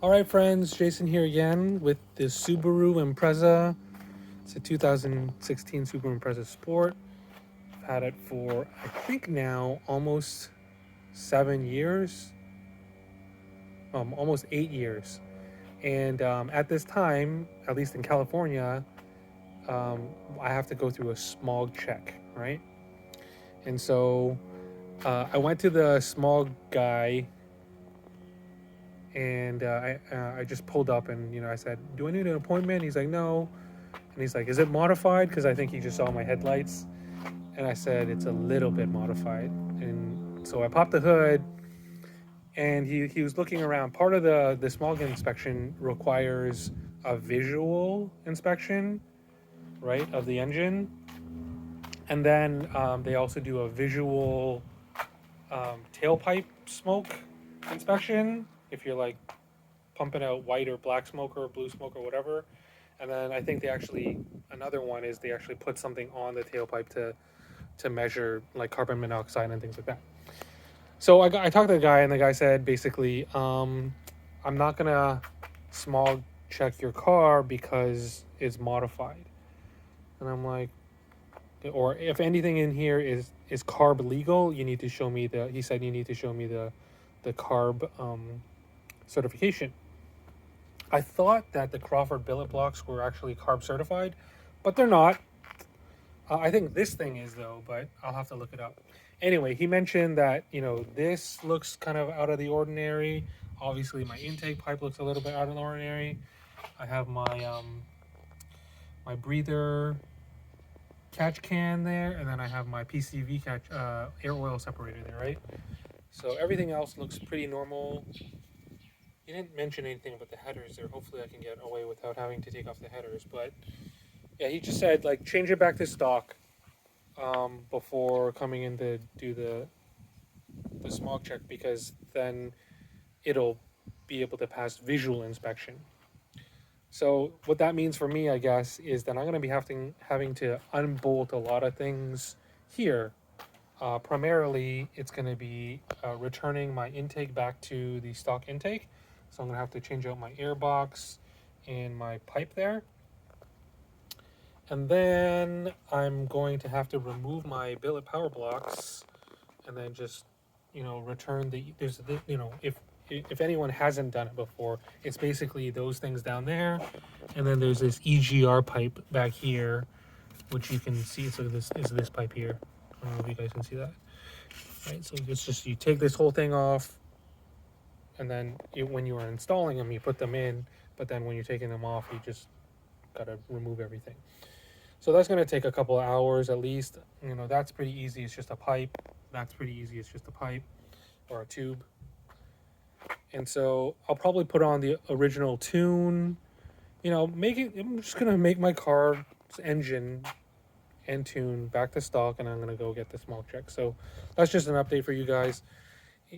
All right, friends, Jason here again with the Subaru Impreza. It's a 2016 Subaru Impreza Sport. I've had it for, I think now, almost 7 years, almost 8 years. And at this time, at least in California, I have to go through a smog check, right? And so I went to the smog guy and I just pulled up and I said, "Do I need an appointment?" He's like, "No." And he's like, "Is it modified?" Because I think he just saw my headlights. And I said, "It's a little bit modified." And so I popped the hood, and he was looking around. Part of the smog inspection requires a visual inspection, right, of the engine, and then they also do a visual tailpipe smoke inspection if you're like pumping out white or black smoke or blue smoke or whatever. And then I think another one is they actually put something on the tailpipe to measure like carbon monoxide and things like that. So I talked to the guy, and the guy said basically, I'm not gonna smog check your car because it's modified. And I'm like, or if anything in here is carb legal, you need to show me the. He said you need to show me the carb certification. I thought that the Crawford billet blocks were actually carb certified, but they're not. I think this thing is though, but I'll have to look it up. Anyway, he mentioned that this looks kind of out of the ordinary. Obviously, my intake pipe looks a little bit out of the ordinary. I have my breather catch can there, and then I have my PCV catch air oil separator there, right? So everything else looks pretty normal. He didn't mention anything about the headers there. Hopefully, I can get away without having to take off the headers, but yeah, he just said like change it back to stock before coming in to do the smog check, because then it'll be able to pass visual inspection. So what that means for me, I guess, is that I'm going to be having to unbolt a lot of things here. Primarily, it's going to be returning my intake back to the stock intake. So I'm going to have to change out my air box and my pipe there. And then I'm going to have to remove my billet power blocks, and then just return if anyone hasn't done it before, it's basically those things down there, and then there's this EGR pipe back here, which you can see. So this is this pipe here. I don't know if you guys can see that. Right. So it's just you take this whole thing off, and then when you are installing them, you put them in. But then when you're taking them off, you just gotta remove everything. So that's going to take a couple of hours at least. That's pretty easy. It's just a pipe. That's pretty easy. It's just a pipe or a tube. And so I'll probably put on the original tune. I'm just going to make my car's engine and tune back to stock, and I'm going to go get the smog check. So that's just an update for you guys.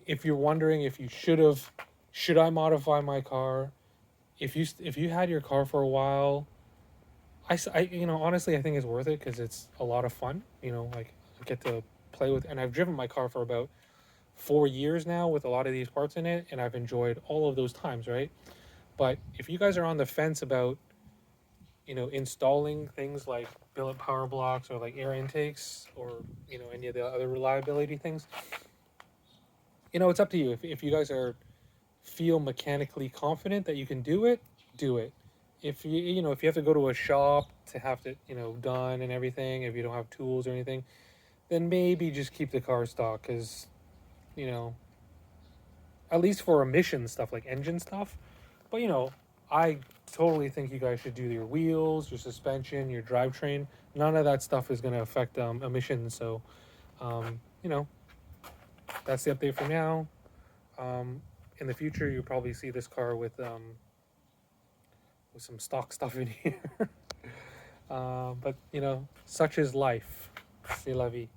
If you're wondering if you should I modify my car? If you had your car for a while, I honestly, I think it's worth it because it's a lot of fun. Like I get to play with, and I've driven my car for about 4 years now with a lot of these parts in it, and I've enjoyed all of those times, right? But if you guys are on the fence about, installing things like billet power blocks or like air intakes or, any of the other reliability things, it's up to you. If you guys feel mechanically confident that you can do it, do it. If if you have to go to a shop to have it done and everything, if you don't have tools or anything, then maybe just keep the car stock, because at least for emission stuff like engine stuff. But I totally think you guys should do your wheels, your suspension, your drivetrain. None of that stuff is going to affect emissions. So that's the update for now. In the future, you'll probably see this car with some stock stuff in here. But such is life. C'est la vie.